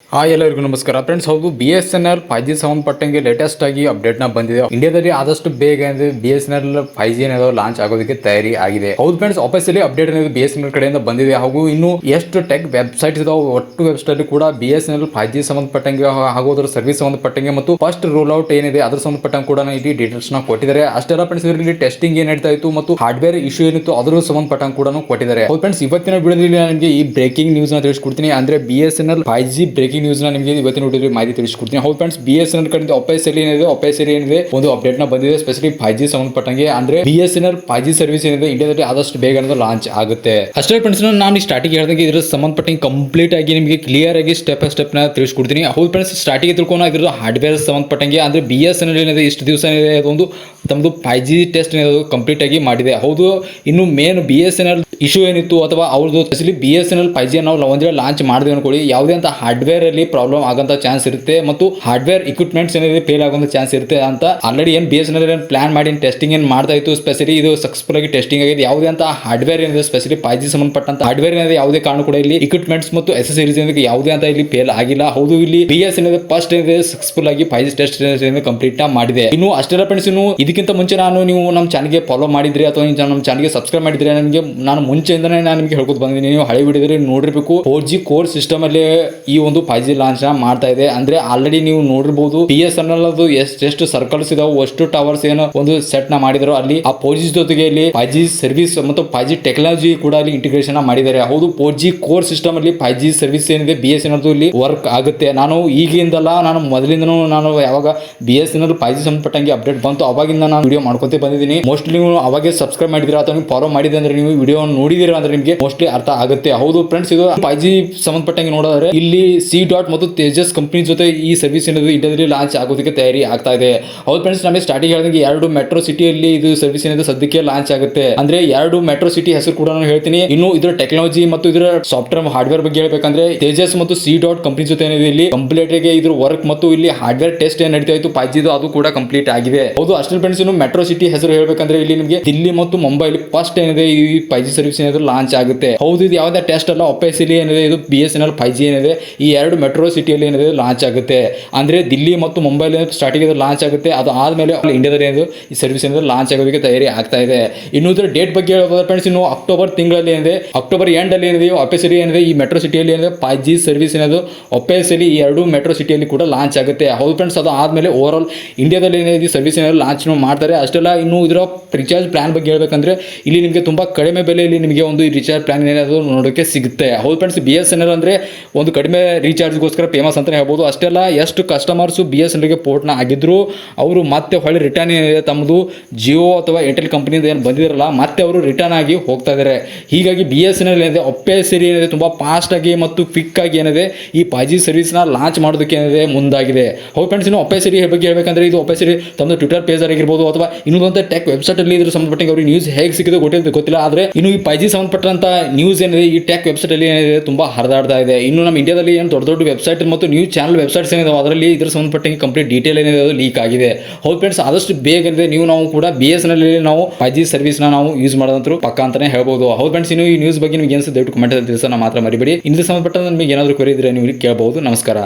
ಎಲ್ಲರಿಗೂ ನಮಸ್ಕಾರ ಫ್ರೆಂಡ್ಸ್. ಹೌದು, BSNL 5G ಸಂಬಂಧಪಟ್ಟಂಗೆ ಲೇಟೆಸ್ಟ್ ಆಗಿ ಅಪ್ಡೇಟ್ ಬಂದಿದೆ. ಇಂಡಿಯಾದಲ್ಲಿ ಆದಷ್ಟು ಬೇಗ BSNL 5G ಲಾಂಚ್ ಆಗೋದಕ್ಕೆ ತಯಾರಿ ಆಗಿದೆ. ಹೌದು ಫ್ರೆಂಡ್ಸ್, ಆಫೀಸಿಯಲಿ ಅಪ್ಡೇಟ್ BSNL ಕಡೆಯಿಂದ ಬಂದಿದೆ. ಹಾಗೂ ಇನ್ನು ಎಷ್ಟು ಟೆಕ್ ವೆಬ್ಸೈಟ್ಸ್ ಇದಾವೆ, ಒಟ್ಟು ವೆಬ್ಸೈಟ್ ಕೂಡ BSNL 5G ಸಂಬಂಧಪಟ್ಟಂಗೆ ಹಾಗೂ ಅದರ ಸರ್ವಿಸ್ ಸಂಬಂಧಪಟ್ಟಂಗೆ ಮತ್ತು ಫಸ್ಟ್ ರೋಲ್ ಔಟ್ ಏನಿದೆ ಅದ್ರ ಸಂಬಂಧಪಟ್ಟಂಗೆ ಕೂಡ ಇಲ್ಲಿ ಡೀಟೇಲ್ಸ್ ನ ಕೊಟ್ಟಿದ್ದಾರೆ. ಅಷ್ಟೆಲ್ಲ ಫ್ರೆಂಡ್ಸ್, ಇದರಲ್ಲಿ ಟೆಸ್ಟಿಂಗ್ ಏನ್ ನಡೀತಾ ಇತ್ತು ಮತ್ತು ಹಾರ್ಡ್ವೇರ್ ಇಶ್ಯೂ ಏನಿತ್ತು ಅದ್ರ ಸಂಬಂಧಪಟ್ಟಂಗೆ ಕೂಡ ಕೊಟ್ಟಿದ್ದಾರೆ. ಹೌದು ಫ್ರೆಂಡ್ಸ್, ಇವತ್ತಿನ ವಿಡಿಯೋದಲ್ಲಿ ನನಗೆ ಈ ಬ್ರೇಕಿಂಗ್ ನ್ಯೂಸ್ ನ ತಿಳಿಸ್ಕೊಡ್ತೀನಿ. ಅಂದ್ರೆ BSNL 5G ಬ್ರೇಕಿಂಗ್ ನ್ಯೂಸ್ ನ ನಿಮಗೆ ಇವತ್ತಿನ ವಿಡಿಯೋದಲ್ಲಿ ಮಾಹಿತಿ ತಿಳಿಸ್ಕೊಡ್ತೀನಿ. ಹೌದು ಫ್ರೆಂಡ್ಸ್, BSNL ಕಡೆಯಿಂದ ಆಫೀಸಿಯಲಿ ಏನಿದೆ ಒಂದು ಅಪ್ಡೇಟ್ ನ ಬಂದಿದೆ. ಸ್ಪೆಷಲಿ 5G ಸಂಬಂಧಪಟ್ಟಂಗೆ ಅಂದ್ರೆ BSNL 5G ಸರ್ವಿಸ್ ಏನಿದೆ ಇಂಡಿಯಾದಲ್ಲಿ ಆದಷ್ಟು ಬೇಗ ಲಾಂಚ್ ಆಗುತ್ತೆ. ಅಷ್ಟೇ ಫ್ರೆಂಡ್ಸ್, ನಾನು ಸ್ಟಾರ್ಟಿಂಗ್ ಹೇಳಿದಂಗೆ ಇದ್ರ ಸಂಬಂಧಪಟ್ಟಂಗೆ ಕಂಪ್ಲೀಟ್ ಆಗಿ ನಿಮಗೆ ಕ್ಲಿಯರ್ ಆಗಿ ಸ್ಟೆಪ್ ಬೈ ಸ್ಟೆಪ್ ನ ತಿಳಿಸ್ಕೊಡ್ತೀನಿ. ಹೌದು ಫ್ರೆಂಡ್ಸ್, ಸ್ಟಾರ್ಟಿಂಗ್ ತಿಳ್ಕೊಂಡು ಇದ್ರ ಹಾರ್ಡ್ವೇರ್ ಸಂಬಂಧಪಟ್ಟಂಗೆ ಅಂದ್ರೆ BSNL ಏನಿದೆ ಇಷ್ಟು ದಿವಸ ಏನಿದೆ ಅದೊಂದು ತಮ್ಮದು 5G ಟೆಸ್ಟ್ ಕಂಪ್ಲೀಟ್ ಆಗಿ ಮಾಡಿದೆ. ಹೌದು, ಇನ್ನು ಮೇನ್ BSNL ಇಶ್ಯೂ ಏನಿತ್ತು ಅಥವಾ ಅವ್ರದ್ದು ಸ್ಪೆಷಲಿ BSNL 5G ನಾವು ಒಂದೇ ಲಾಂಚ್ ಮಾಡಿದ್ವಿ ಅನ್ಕೊಳ್ಳಿ, ಯಾವುದೇ ಅಂತ ಹಾರ್ಡ್ವೇರ್ ಅಲ್ಲಿ ಪ್ರಾಬ್ಲಮ್ ಆಗಂತ ಚಾನ್ಸ್ ಇರುತ್ತೆ ಮತ್ತು ಹಾರ್ಡ್ವೇರ್ ಇಕ್ವಿಪ್ಮೆಂಟ್ಸ್ ಏನಿದೆ ಫೇಲ್ ಆಗುವಂತ ಚಾನ್ಸ್ ಇರುತ್ತೆ ಅಂತ ಆಲ್ರೆಡಿ BSNL ಪ್ಲಾನ್ ಮಾಡಿ ಟೆಸ್ಟಿಂಗ್ ಏನ್ ಮಾಡ್ತಾ ಇತ್ತು. ಸ್ಪೆಷಲಿ ಇದು ಸಕ್ಸಸ್ಫುಲ್ ಆಗಿ ಟೆಸ್ಟಿಂಗ್ ಆಗಿದೆ. ಯಾವುದೇ ಅಂತ ಹಾರ್ಡ್ವೇರ್ ಏನಿದೆ ಸ್ಪೆಷಲಿ 5G ಸಂಬಂಧಪಟ್ಟಂತ ಹಾರ್ಡ್ವೇರ್ ಏನಿದೆ ಯಾವುದೇ ಕಾರಣ ಕೂಡ ಇಲ್ಲಿ ಇಕ್ವಿಪ್ಮೆಂಟ್ಸ್ ಮತ್ತು ಅಸೆಸರೀಸ್ ಏನಿದೆ ಯಾವುದೇ ಅಂತ ಇಲ್ಲಿ ಫೇಲ್ ಆಗಿಲ್ಲ. ಹೌದು, ಇಲ್ಲಿ BSNL ಫಸ್ಟ್ ಏನಿದೆ ಸಕ್ಸಸ್ಫುಲ್ ಆಗಿ 5G ಟೆಸ್ಟ್ ಕಂಪ್ಲೀಟ್ ಮಾಡಿದೆ. ಇನ್ನು ಅಷ್ಟೆಲ್ಲ ಫ್ರೆಂಡ್ಸ್, ಇನ್ನು ಇದಕ್ಕಿಂತ ಮುಂಚೆ ನೀವು ನಮ್ಮ ಚಾನಲ್ಗೆ ಫಾಲೋ ಮಾಡಿದ್ರಿ ಅಥವಾ ನಮ್ಮ ಚಾನಲ್ಗೆ ಸಬ್ಸ್ಕ್ರೈಬ್ ಮಾಡಿದ್ರೆ ನಾನು ಮುಂಚೆಯಿಂದನೇ ನಾನು ನಿಮಗೆ ಹೇಳ್ಕೊತ ಬಂದಿದ್ದೀನಿ. ನೀವು ಹಳೆ ವಿಡಿಯೋದಲ್ಲಿ ನೋಡಿರಬೇಕು 4G ಕೋರ್ ಸಿಸ್ಟಮ್ ಅಲ್ಲಿ ಈ ಒಂದು 5G ಲಾಂಚ್ ಮಾಡ್ತಾ ಇದೆ. ಅಂದ್ರೆ ಆಲ್ರೆಡಿ ನೀವು ನೋಡಿರಬಹುದು BSNL ಅದು ಎಷ್ಟು ಸರ್ಕಲ್ಸ್ ಇದಾವೆ, ಅಷ್ಟು ಟವರ್ಸ್ ಏನು ಒಂದು ಸೆಟ್ ನ ಮಾಡಿದ್ರು. ಅಲ್ಲಿ ಆ 4G ಜೊತೆಗೆ ಇಲ್ಲಿ 5G ಸರ್ವಿಸ್ ಮತ್ತು 5G ಟೆಕ್ನಾಲಜಿ ಕೂಡ ಅಲ್ಲಿ ಇಂಟಿಗ್ರೇಷನ್ ಮಾಡಿದ್ದಾರೆ. ಹೌದು, 4G ಕೋರ್ ಸಿಸ್ಟಮ್ ಅಲ್ಲಿ 5G ಸರ್ವಿಸ್ ಏನಿದೆ BSNL ಇಲ್ಲಿ ವರ್ಕ್ ಆಗುತ್ತೆ. ನಾನು ಈಗಿಂದಲ್ಲ, ನಾನು ಮೊದಲಿಂದನೂ ನಾನು ಯಾವಾಗ BSNL 5G ಸಂಬಂಧಪಟ್ಟಂಗೆ ಅಪ್ಡೇಟ್ ಬಂತು ಅವಾಗಿಂದ ನಾನು ವಿಡಿಯೋ ಮಾಡ್ಕೊತ ಬಂದಿದ್ದೀನಿ. ಮೋಸ್ಟ್ಲಿ ನೀವು ಅವಾಗೆ ಸಬ್ಸ್ಕ್ರೈಬ್ ಮಾಡಿದಿರಾ ಅಥವಾ ನೀವು ಫಾಲೋ ಮಾಡಿದ್ರೆ ಅಂದ್ರೆ ನೀವು ವಿಡಿಯೋ ನೋಡಿದಿರಾ ಅಂದ್ರೆ ನಿಮಗೆ ಮೋಸ್ಟ್ಲಿ ಅರ್ಥ ಆಗುತ್ತೆ. ಹೌದು ಫ್ರೆಂಡ್ಸ್, ಇದು 5G ಸಂಬಂಧಪಟ್ಟಂಗೆ ನೋಡಿದ್ರೆ ಇಲ್ಲಿ C ಡಾಟ್ ಮತ್ತು ತೇಜಸ್ ಕಂಪನಿ ಜೊತೆ ಈ ಸರ್ವಿಸ್ ಏನಿದೆ ಇಂಡಿಯಾದಲ್ಲಿ ಲಾಂಚ್ ಆಗೋದಕ್ಕೆ ತಯಾರಿ ಆಗ್ತಾ ಇದೆ. ಹೌದು ಫ್ರೆಂಡ್ಸ್, ನಮಗೆ ಸ್ಟಾರ್ಟಿಂಗ್ ಹೇಳಿದಂಗೆ 2 ಮೆಟ್ರೋ ಸಿಟಿಯಲ್ಲಿ ಇದು ಸರ್ವಿಸ್ ಏನಿದೆ ಸದ್ಯಕ್ಕೆ ಲಾಂಚ್ ಆಗುತ್ತೆ. ಅಂದ್ರೆ 2 ಮೆಟ್ರೋ ಸಿಟಿ ಹೆಸರು ಕೂಡ ನಾನು ಹೇಳ್ತೀನಿ. ಇನ್ನು ಇದರ ಟೆಕ್ನಾಲಜಿ ಮತ್ತು ಇದರ ಸಾಫ್ಟ್ವೇರ್ ಹಾರ್ಡ್ವೇರ್ ಬಗ್ಗೆ ಹೇಳ್ಬೇಕಂದ್ರೆ ತೇಜಸ್ ಮತ್ತು C ಡಾಟ್ ಕಂಪನಿ ಜೊತೆ ಏನಿದೆ ಇಲ್ಲಿ ಕಂಪ್ಲೀಟ್ ಆಗಿ ಇದ್ರ ವರ್ಕ್ ಮತ್ತು ಇಲ್ಲಿ ಹಾರ್ಡ್ವೇರ್ ಟೆಸ್ಟ್ ಏನ್ ನಡೀತಾ ಇತ್ತು 5G ಅದು ಕೂಡ ಕಂಪ್ಲೀಟ್ ಆಗಿದೆ. ಹೌದು, ಅಷ್ಟೇ ಫ್ರೆಂಡ್ಸ್, ಇನ್ನು ಮೆಟ್ರೋ ಸಿಟಿ ಹೆಸರು ಹೇಳ್ಬೇಕಂದ್ರೆ ಇಲ್ಲಿ ನಿಮಗೆ ದಿಲ್ಲಿ ಮತ್ತು ಮುಂಬೈಲಿ ಫಸ್ಟ್ ಏನಿದೆ ಈ 5G ಸರ್ವಿಸ್ ಏನಿದೆ ಲಾಂಚ್ ಆಗುತ್ತೆ. ಹೌದು, ಇದು ಯಾವುದೇ ಟೆಸ್ಟ್ ಅಲ್ಲ, ಆಫೀಸಿಯಲಿ ಏನಿದೆ ಇದು BSNL 5G ಏನಿದೆ ಈ 2 ಮೆಟ್ರೋ ಸಿಟಿಯಲ್ಲಿ ಏನಿದೆ ಲಾಂಚ್ ಆಗುತ್ತೆ. ಅಂದ್ರೆ ದಿಲ್ಲಿ ಮತ್ತು ಮುಂಬೈಲಿ ಸ್ಟಾರ್ಟಿಂಗ್ ಲಾಂಚ್ ಆಗುತ್ತೆ. ಅದು ಆದ್ಮೇಲೆ ಇಂಡಿಯಾದಲ್ಲಿ ಏನಿದೆ ಈ ಸರ್ವಿಸ್ ಏನಿದೆ ಲಾಂಚ್ ಆಗೋದಕ್ಕೆ ತಯಾರಿ ಆಗ್ತಾ ಇದೆ. ಇನ್ನು ಇದರ ಡೇಟ್ ಬಗ್ಗೆ ಹೇಳೋದಾದ್ರೆ ಫ್ರೆಂಡ್ಸ್, ಇನ್ನು ಅಕ್ಟೋಬರ್ ತಿಂಗಳಲ್ಲಿ ಏನಿದೆ, ಅಕ್ಟೋಬರ್ ಎಂಡ್ ಅಲ್ಲಿ ಏನಿದೆ ಆಫೀಸಿಯಲಿ ಏನಿದೆ ಈ ಮೆಟ್ರೋ ಸಿಟಿಯಲ್ಲಿ ಏನಿದೆ 5G ಸರ್ವಿಸ್ ಏನಿದೆ ಆಫೀಸಿಯಲಿ ಈ 2 ಮೆಟ್ರೋ ಸಿಟಿಯಲ್ಲಿ ಕೂಡ ಲಾಂಚ್ ಆಗುತ್ತೆ. ಹೌದು ಫ್ರೆಂಡ್ಸ್, ಅದು ಆದ್ಮೇಲೆ ಓವರ್ ಆಲ್ ಇಂಡಿಯಾದಲ್ಲಿ ಏನಿದೆ ಈ ಸರ್ವಿಸ್ ಏನಿದೆ ಲಾಂಚ್ ಮಾಡ್ತಾರೆ. ಅಷ್ಟೆಲ್ಲ ಇನ್ನು ಇದರ ರಿಚಾರ್ಜ್ ಪ್ಲಾನ್ ಬಗ್ಗೆ ಹೇಳ್ಬೇಕಂದ್ರೆ ಇಲ್ಲಿ ನಿಮಗೆ ತುಂಬಾ ಕಡಿಮೆ ಬೆಲೆಯಲ್ಲಿ ನಿಮಗೆ ಒಂದು ರಿಚಾರ್ಜ್ ಪ್ಲಾನ್ ಏನಾದರೂ ನೋಡೋಕೆ ಸಿಗುತ್ತೆ. ಹೌದು ಫ್ರೆಂಡ್ಸ್, BSNL ಅಂದ್ರೆ ಒಂದು ಕಡಿಮೆ ರೀಚಾರ್ಜ್ಗೋಸ್ಕರ ಫೇಮಸ್ ಅಂತ ಹೇಳ್ಬೋದು. ಅಷ್ಟೆಲ್ಲ ಎಷ್ಟು ಕಸ್ಟಮರ್ಸ್ BSNL ಗೆ ಪೋರ್ಟ್ನ ಆಗಿದ್ರು ಅವರು ಮತ್ತೆ ಹೊಳ್ಳಿ ರಿಟರ್ನ್ ಏನಿದೆ ತಮ್ಮದು ಜಿಯೋ ಅಥವಾ ಏರ್ಟೆಲ್ ಕಂಪನಿಯಿಂದ ಏನು ಬಂದಿರಲ್ಲ ಮತ್ತೆ ಅವರು ರಿಟರ್ನ್ ಆಗಿ ಹೋಗ್ತಾ ಇದ್ದಾರೆ. ಹೀಗಾಗಿ BSNL ಏನಿದೆ ಆಫೀಸಿಯಲಿ ಏನಿದೆ ತುಂಬಾ ಫಾಸ್ಟ್ ಆಗಿ ಮತ್ತು ಕ್ವಿಕ್ ಆಗಿ ಏನಿದೆ ಈ 5G ಸರ್ವಿಸ್ ನ ಲಾಂಚ್ ಮಾಡೋದಕ್ಕೆ ಏನಿದೆ ಮುಂದಾಗಿದೆ. ಹೌದು ಫ್ರೆಂಡ್ಸ್, ಇನ್ನು ಆಫೀಸಿಯಲಿ ಬಗ್ಗೆ ಹೇಳ್ಬೇಕಂದ್ರೆ ಇದು ಆಫೀಸಿಯಲಿ ತಮ್ಮದು ಟ್ವಿಟರ್ ಪೇಜ್ ಆಗಿರ್ಬೋದು ಅಥವಾ ಇನ್ನೊಂದು ಟೆಕ್ ವೆಬ್ಸೈಟ್ ಅಲ್ಲಿ ಇದ್ರ ಸಂಬಂಧಪಟ್ಟ ಅವ್ರಿಗೆ ನ್ಯೂಸ್ ಹೇಗೆ ಸಿಕ್ಕಿದೆ ಗೊತ್ತಿಲ್ಲ. ಆದ್ರೆ ಇನ್ನು ಈ 5G ಸಂಬಂಧಪಟ್ಟಂತ ನ್ಯೂಸ್ ಏನಿದೆ ಈ ಟೆಕ್ ವೆಬ್ಸೈಟ್ ಅಲ್ಲಿ ಏನಿದೆ ತುಂಬಾ ಹರಿದಾಡ್ತಾ ಇದೆ. ಇನ್ನು ನಮ್ಮ ಇಂಡಿಯಾದಲ್ಲಿ ಏನು ದೊಡ್ಡ ವೆಬ್ಸೈಟ್ ಮತ್ತು ನ್ಯೂಸ್ ಚಾನಲ್ ವೆಬ್ಸೈಟ್ಸ್ ಏನಿದೆ ಅದರಲ್ಲಿ ಇದ್ರ ಸಂಬಂಧಪಟ್ಟಂಗೆ ಕಂಪ್ಲೀಟ್ ಡೀಟೇಲ್ ಏನಿದೆ ಅದು ಲೀಕ್ ಆಗಿದೆ. ಹೌದು ಫ್ರೆಂಡ್ಸ್, ಆದಷ್ಟು ಬೇಗ ಏನಿದೆ ನಾವು ಕೂಡ BSNL ನಾವು 5G ಸರ್ವಿಸ್ ನಾವು ಯೂಸ್ ಮಾಡೋದಂತರೂ ಪಕ್ಕ ಅಂತಾನೆ ಹೇಳ್ಬೋದು. ಹೌದು ಫ್ರೆಂಡ್ಸ್, ಇನ್ನು ಈ ನ್ಯೂಸ್ ಬಗ್ಗೆ ನಿಮಗೆ ಅನ್ಸುತ್ತೆ ದಯವಿಟ್ಟು ಕಮೆಂಟ್ ಅಲ್ಲಿ ತಿಳಿಸೋಣ ಮಾತ್ರ ಮರಿಬೇಡಿ. ಇದ್ರ ಸಂಬಂಧಪಟ್ಟ ನಿಮಗೆ ಏನಾದರೂ ಕ್ವೆರಿ ಇದ್ರೆ ನೀವು ಕೇಳಬಹುದು. ನಮಸ್ಕಾರ.